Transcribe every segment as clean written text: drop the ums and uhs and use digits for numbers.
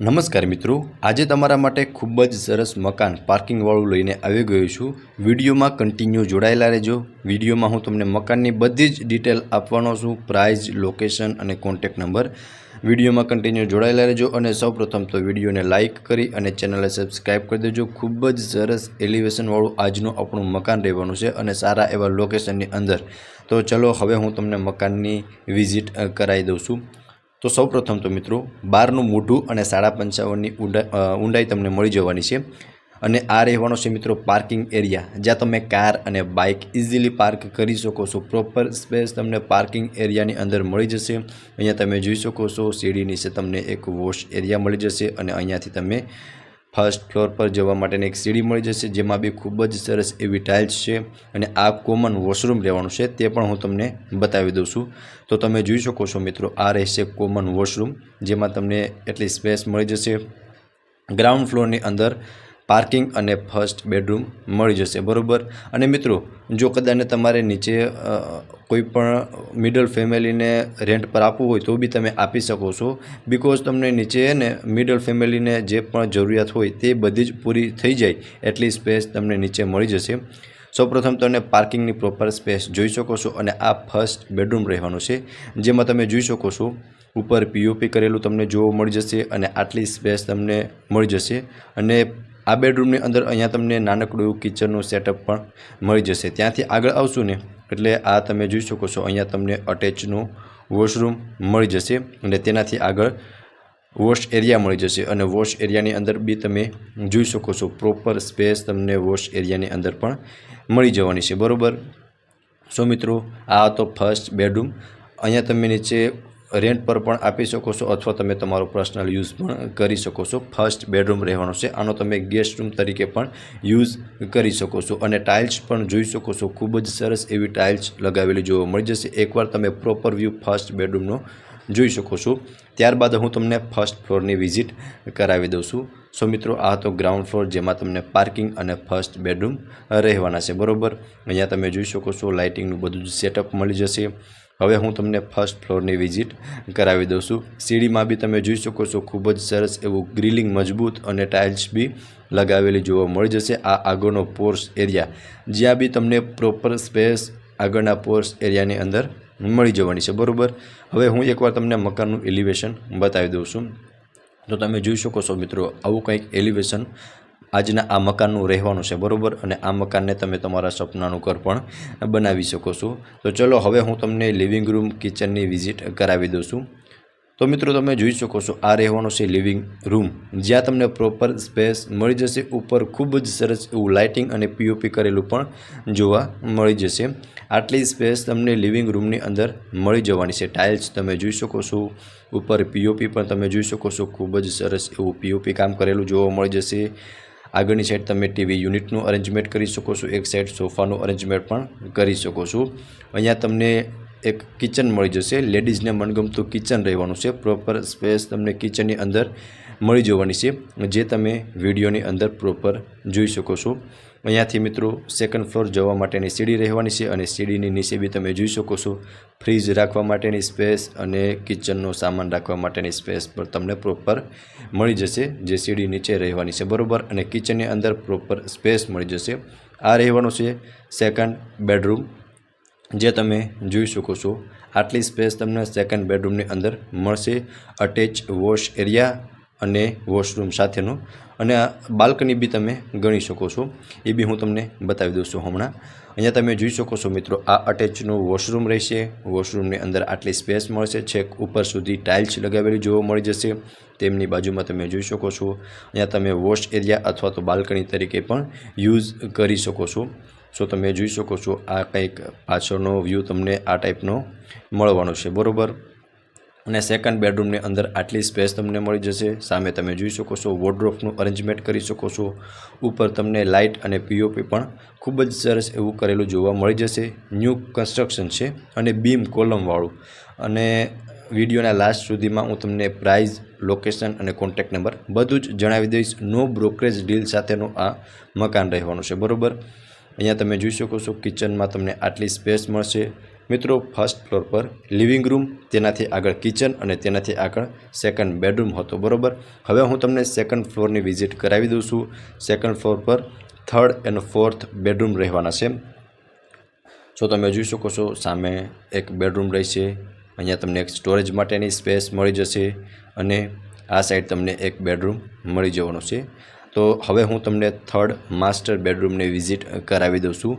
નમસ્કાર મિત્રો, આજે તમારા માટે ખૂબ જ સરસ મકાન પાર્કિંગવાળું લઈને આવી ગયો છું। વિડીયોમાં કન્ટિન્યુ જોડાયેલા રહેજો। વિડીયોમાં હું તમને મકાનની બધી જ ડિટેલ આપવાનો છું, પ્રાઇસ, લોકેશન અને કોન્ટેક્ટ નંબર। વિડીયોમાં કન્ટિન્યુ જોડાયેલા રહેજો અને સૌપ્રથમ તો વિડીયોને લાઇક કરી અને ચેનલને સબસ્ક્રાઈબ કરી દેજો। ખૂબ જ સરસ એલિવેશનવાળું આજનું આપણું મકાન રહેવાનું છે અને સારા એવા લોકેશનની અંદર। તો ચલો હવે હું તમને મકાનની વિઝિટ કરાવી દઉં છું। तो सौ प्रथम तो मित्रों बारनु मोढुं अने 55.5 ऊंडाई तमने मळी जवानी छे अने आ रहेवानो छे मित्रों पार्किंग एरिया, ज्यां तमे कार अने बाइक इजीली पार्क करी शको छो। प्रोपर स्पेस तमने पार्किंग एरियानी अंदर मळी जशे। अहींया तमे जोई शको छो सीडी नीचे तमने एक वॉश एरिया मळी जशे अने अहींयाथी तमे फर्स्ट फ्लोर पर जवा माटेनी एक सीडी मळी जशे, जेमां बी खूब ज सरस एवी टाइल्स छे अने आ कॉमन वॉशरूम रहेवानुं छे ते पण हुं तमने बतावी दऊं छुं। तो तमे जोई शको छो मित्रों आ रहेशे कॉमन वॉशरूम, जेमां तमने एटली स्पेस मळी जशे। ग्राउंड फ्लोरनी अंदर पार्किंग अने फर्स्ट बेडरूम मळी जशे, बरोबर। अने मित्रों जो कदाच तमारे नीचे कोईपण मिडल फेमिली ने रेंट पर आपवुं होय तो बी तमे आपी शको छो, बिकॉज तमने नीचे ने मिडल फेमिली ने जे पण जरूरियात होय ते बधी ज पूरी थई जाय एटली स्पेस तमने नीचे मळी जशे। सौप्रथम तमने पार्किंगनी प्रोपर स्पेस जोई शको छो अने आ फर्स्ट बेडरूम रहेवानुं छे, जेमां तमे जोई शको छो ऊपर पीओपी करेलुं तमने जोवा मळी जशे अने आटली स्पेस तमने मळी जशे। अने आ बेडरूमनी अंदर अहींया तमने नानकड़ुं एवुं किचननुं सेटअप पण मळी जशे। त्यांथी आगळ आवशुं ने एटले आ तमे जोई शको छो अहींया तमने अटेचनुं वॉशरूम मळी जशे अने तेनाथी आगळ वॉश एरिया मळी जशे अने वॉश एरियानी अंदर बी तमे जोई शको छो प्रोपर स्पेस तमने वॉश एरियानी अंदर पण मळी जवानी छे, बरोबर। सो मित्रों आ तो फर्स्ट बेडरूम, अहींया तमे नीचे रेंट पर पण आपी शको छो अथवा तमे तमारो पर्सनल यूज पण करी शको छो। फर्स्ट बेडरूम रहेवानो छे, आनो तमे गेस्ट रूम तरीके पण यूज करी शको छो अने टाइल्स पण जोई शको छो खूब ज सरस एवी टाइल्स लगावेली जोवा मळी जशे। एकवार तमे प्रोपर व्यू फर्स्ट बेडरूमनो जोई शको छो। त्यारबाद हूँ तमने फर्स्ट फ्लोरनी विजिट करावी दऊं छुं। सो मित्रों आ तो ग्राउंड फ्लोर जेमां तमने पार्किंग अने फर्स्ट बेडरूम रहेवाना छे, बरोबर। अहींया तमे जोई शको छो लाइटिंगनुं बधुं ज सेटअप मळी जशे। हवे हूँ तमने फर्स्ट फ्लोरनी विजिट करावी दऊं छुं। सीडीमां बी तमे जोई शको छो खूब ज सरस एवुं ग्रिलिंग मजबूत अने टाइल्स बी लगावेली जोवा मळी जशे। आ आगळनो पोर्च एरिया, ज्यां बी तमने प्रोपर स्पेस आगळना पोर्च एरियानी अंदर मळी जवानी छे, बरोबर। हवे हूँ एकवार तमने मकाननुं एलिवेशन बतावी दऊं छुं। तो तमे जोई शको छो मित्रों आवुं कंईक एलिवेशन आजना आ मकाननुं रहेवानुं छे, बरोबर। अने आ मकानने तमे तमारा सपनानुं घर पण बनावी शको छो। तो चलो हवे हूँ तमने लिविंग रूम किचननी विजिट करावी दऊं छुं। तो मित्रों तमे जोई शको छो आ रहेवानो छे लिविंग रूम, ज्यां तमने प्रोपर स्पेस मळी जशे। ऊपर खूब ज सरस एवुं लाइटिंग अने पीओपी करेलुं पण जोवा मळी जशे। आटली स्पेस तमने लिविंग रूमनी अंदर मळी जवानी छे। टाइल्स तमे जोई शको छो, ऊपर पीओपी पण तमे जोई शको छो खूब ज सरस एवुं पीओपी काम करेलुं जोवा मळी जशे। आगळनी साइड तमे टीवी यूनिटनुं अरेन्जमेंट करी शको छो, एक साइड सोफानुं अरेन्जमेंट पण करी शको छो। अहींया तमने एक किचन मळी जशे, लेडीजने मनगमतुं किचन रहेवानुं छे। प्रोपर स्पेस तमने किचननी अंदर मळी जवानी छे, जे तमे विडियोनी अंदर प्रोपर जोई शको छो। अहींयाथी मित्रों सेकंड फ्लोर जवा माटेनी सीडी रहेवानी छे अने सीडीनी नीचे बी तमे जोई शको छो फ्रीज राखवा माटेनी स्पेस अने किचननो सामान राखवा माटेनी स्पेस पर तमने प्रोपर मळी जशे, जे सीडी नीचे रहेवानी छे, बरोबर। अने किचननी अंदर प्रोपर स्पेस मळी जशे। आ रहेवानो छे सेकंड बेडरूम, जे तमे जोई शको छो आटली स्पेस तमने सेकंड बेडरूमनी अंदर मळशे। अटेच वॉश एरिया अने वॉशरूम साथेनो अने बाल्कनी बी तमे गणी शको छो, ए बी हूँ तमने बतावी दऊं छुं हमणां। अहींया तमे जोई शको छो मित्रों आ अटेचनुं वॉशरूम रहेशे। वॉशरूमनी अंदर आटली स्पेस मळशे, छेक ऊपर सुधी टाइल्स लगावेली जोवा मळी जशे। तेमनी बाजुमां तमे जोई शको छो अहींया तमे वॉश एरिया अथवा तो बाल्कनी तरीके पण यूज करी शको छो। सो तमे जोई शको छो आ कंईक पाछळनो व्यू तमने आ टाइपनो मळवानो छे, बरोबर। अने सेकंड बेडरूमनी अंदर आटली स्पेस तमने मळी जशे। सामे तमे जोई शको छो वॉर्डरोबनुं अरेन्जमेंट करी शको छो। ऊपर तमने लाइट अने पीओपी पण खूब ज सरस एवुं करेलुं जोवा मळी जशे। न्यू कन्स्ट्रक्शन छे अने बीम कॉलमवाळुं। अने विडियोना लास्ट सुधीमां हूँ तमने प्राइस, लोकेशन अने कॉन्टेक्ट नंबर बधुं ज जणावी दईश। नो ब्रोकरेज डील साथेनुं आ मकान रहेवानुं छे, बरोबर। अहींया तमे जोई शको छो किचन में तमने आटली स्पेस मळशे। મિત્રો ફર્સ્ટ ફ્લોર પર લિવિંગ રૂમ, તેનાથી આગળ કિચન અને તેનાથી આગળ સેકન્ડ બેડરૂમ હતો, બરાબર. હવે હું તમને સેકન્ડ ફ્લોરની વિઝિટ કરાવી દઉં છું. સેકન્ડ ફ્લોર પર થર્ડ અને ફોર્થ બેડરૂમ રહેવાના છે. તો તમે જોઈ શકો છો સામે એક બેડરૂમ રહેશે. અહીંયા તમને એક સ્ટોરેજ માટેની સ્પેસ મળી જશે અને આ સાઈડ તમને એક બેડરૂમ મળી જવાનું છે. તો હવે હું તમને થર્ડ માસ્ટર બેડરૂમની વિઝિટ કરાવી દઉં છું.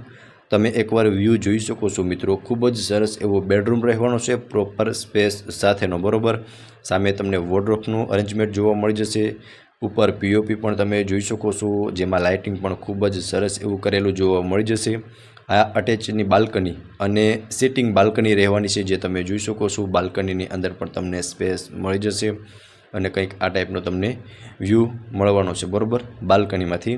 તમે એકવાર વ્યૂ જોઈ શકો છો મિત્રો. ખૂબ જ સરસ એવો બેડરૂમ રહેવાનો છે, પ્રોપર સ્પેસ સાથેનો, બરાબર. સામે તમને વોર્ડરોબનું અરેન્જમેન્ટ જોવા મળી જશે. ઉપર પીઓપી પણ તમે જોઈ શકો છો, જેમાં લાઇટિંગ પણ ખૂબ જ સરસ એવું કરેલું જોવા મળી જશે. આ અટેચની બાલ્કની અને સિટિંગ બાલ્કની રહેવાની છે, જે તમે જોઈ શકો છો. બાલ્કનીની અંદર પણ તમને સ્પેસ મળી જશે અને કંઈક આ ટાઈપનો તમને વ્યૂ મળવાનો છે, બરાબર, બાલ્કનીમાંથી.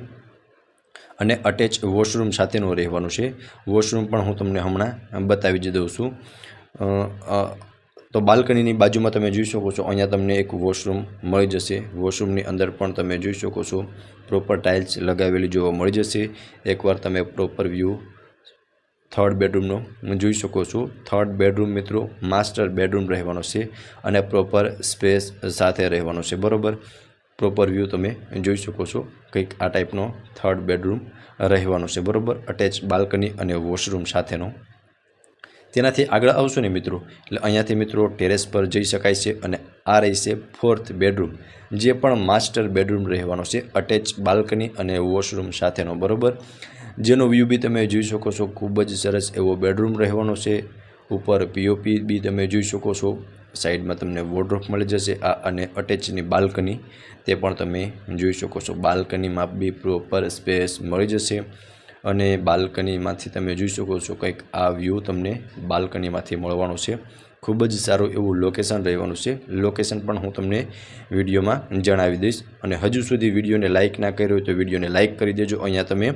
અને અટેચ વોશરૂમ સાથેનું રહેવાનું છે. વોશરૂમ પણ હું તમને હમણાં બતાવી જ દઉં છું. તો બાલ્કનીની બાજુમાં તમે જોઈ શકો છો, અહીંયા તમને એક વોશરૂમ મળી જશે. વોશરૂમની અંદર પણ તમે જોઈ શકો છો પ્રોપર ટાઇલ્સ લગાવેલી જોવા મળી જશે. એકવાર તમે પ્રોપર વ્યૂ થર્ડ બેડરૂમનો જોઈ શકો છો. થર્ડ બેડરૂમ મિત્રો માસ્ટર બેડરૂમ રહેવાનો છે અને પ્રોપર સ્પેસ સાથે રહેવાનો છે, બરાબર. પ્રોપર વ્યૂ તમે જોઈ શકો છો. કંઈક આ ટાઈપનો થર્ડ બેડરૂમ રહેવાનો છે, બરાબર. અટેચ બાલ્કની અને વોશરૂમ સાથેનો. તેનાથી આગળ આવશો ને મિત્રો, એટલે અહીંયાથી મિત્રો ટેરેસ પર જઈ શકાય છે અને આ રહેશે ફોર્થ બેડરૂમ, જે પણ માસ્ટર બેડરૂમ રહેવાનો છે, અટેચ બાલ્કની અને વોશરૂમ સાથેનો, બરાબર. જેનો વ્યૂ બી તમે જોઈ શકો છો. ખૂબ જ સરસ એવો બેડરૂમ રહેવાનો છે. ઉપર પીઓપી બી તમે જોઈ શકો છો. સાઈડમાં તમને વોર્ડરોબ મળી જશે. આ અને અટેચની બાલ્કની તે પણ તમે જોઈ શકો છો. બાલ્કનીમાં બી પ્રોપર સ્પેસ મળી જશે અને બાલ્કનીમાંથી તમે જોઈ શકો છો કંઈક આ વ્યૂ તમને બાલ્કનીમાંથી મળવાનો છે. ખૂબ જ સારું એવું લોકેશન રહેવાનું છે. લોકેશન પણ હું તમને વિડીયોમાં જણાવી દઈશ. અને હજુ સુધી વિડીયોને લાઇક ના કર્યો હોય તો વિડીયોને લાઇક કરી દેજો. અહીંયા તમે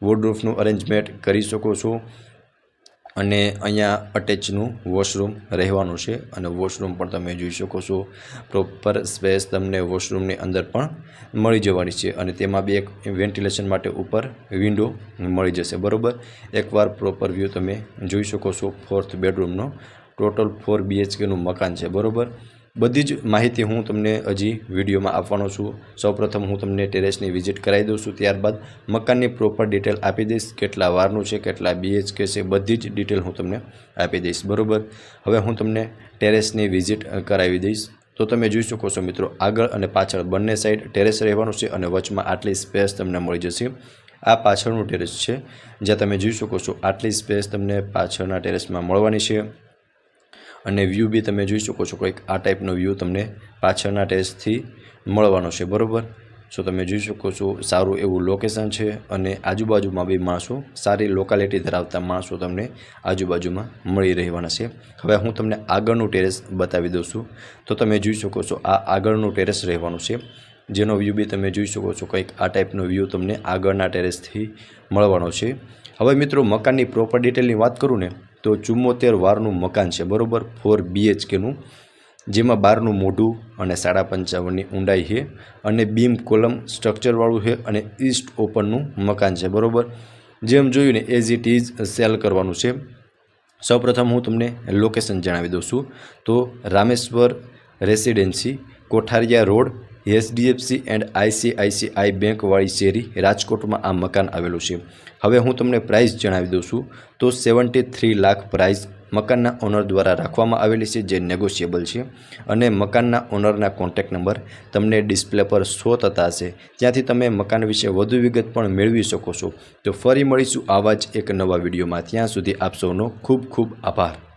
વોર્ડરોબનું અરેન્જમેન્ટ કરી શકો છો અને અહીંયા અટેચનું વોશરૂમ રહેવાનું છે અને વોશરૂમ પણ તમે જોઈ શકો છો. પ્રોપર સ્પેસ તમને વોશરૂમની અંદર પણ મળી જવાની છે અને તેમાં બી એક વેન્ટિલેશન માટે ઉપર વિન્ડો મળી જશે, બરાબર. એકવાર પ્રોપર વ્યૂ તમે જોઈ શકો છો ફોર્થ બેડરૂમનો. ટોટલ 4 BHKનું મકાન છે, બરાબર. બધી જ માહિતી હું તમને હજી વિડીયોમાં આપવાનો છું. સૌપ્રથમ હું તમને ટેરેસની વિઝિટ કરાવી દઉં છું, ત્યારબાદ મકાનની પ્રોપર ડિટેલ આપી દઈશ. કેટલા વારનું છે, કેટલા BHK છે, બધી જ ડિટેલ હું તમને આપી દઈશ, બરાબર. હવે હું તમને ટેરેસની વિઝિટ કરાવી દઈશ. તો તમે જોઈ શકો છો મિત્રો, આગળ અને પાછળ બંને સાઈડ ટેરેસ રહેવાનું છે અને વચમાં આટલી સ્પેસ તમને મળી જશે. આ પાછળનું ટેરેસ છે, જ્યાં તમે જોઈ શકો છો આટલી સ્પેસ તમને પાછળના ટેરેસમાં મળવાની છે. અને વ્યૂ બી તમે જોઈ શકો છો. કંઈક આ ટાઈપનો વ્યૂ તમને પાછળના ટેરેસથી મળવાનો છે, બરાબર. સો તમે જોઈ શકો છો સારું એવું લોકેશન છે અને આજુબાજુમાં બી માણસો, સારી લોકાલિટી ધરાવતા માણસો તમને આજુબાજુમાં મળી રહેવાના છે. હવે હું તમને આગળનું ટેરેસ બતાવી દઉં છું. તો તમે જોઈ શકો છો આ આગળનું ટેરેસ રહેવાનું છે, જેનો વ્યૂ બી તમે જોઈ શકો છો. કંઈક આ ટાઈપનો વ્યૂ તમને આગળના ટેરેસથી મળવાનો છે. હવે મિત્રો મકાનની પ્રોપર ડિટેલની વાત કરું ને, તો 74 વારનું મકાન છે, બરાબર. 4 BHKનું, જેમાં બહારનું મોઢું અને 55.5ની ઊંડાઈ છે અને બીમ કોલમ સ્ટ્રક્ચરવાળું છે અને ઈસ્ટ ઓપનનું મકાન છે, બરાબર. જેમ જોયું ને એઝ ઇટ ઇઝ સેલ કરવાનું છે. સૌપ્રથમ હું તમને લોકેશન જણાવી દઉં છું. તો Rameshwar residency, Kothariya road, HDFC and ICICI બેંકવાળી શેરી, રાજકોટમાં આ મકાન આવેલું છે. હવે હું તમને પ્રાઇસ જણાવી દઉં છું. તો 73 લાખ પ્રાઇસ મકાનના ઓનર દ્વારા રાખવામાં આવેલી છે, જે નેગોશિયેબલ છે. અને મકાનના ઓનરના કોન્ટેક્ટ નંબર તમને ડિસ્પ્લે પર શો થતા હશે, ત્યાંથી તમે મકાન વિશે વધુ વિગત પણ મેળવી શકો છો. તો ફરી મળીશું આવા જ એક નવા વિડીયોમાં. ત્યાં સુધી આપ સૌનો ખૂબ ખૂબ આભાર.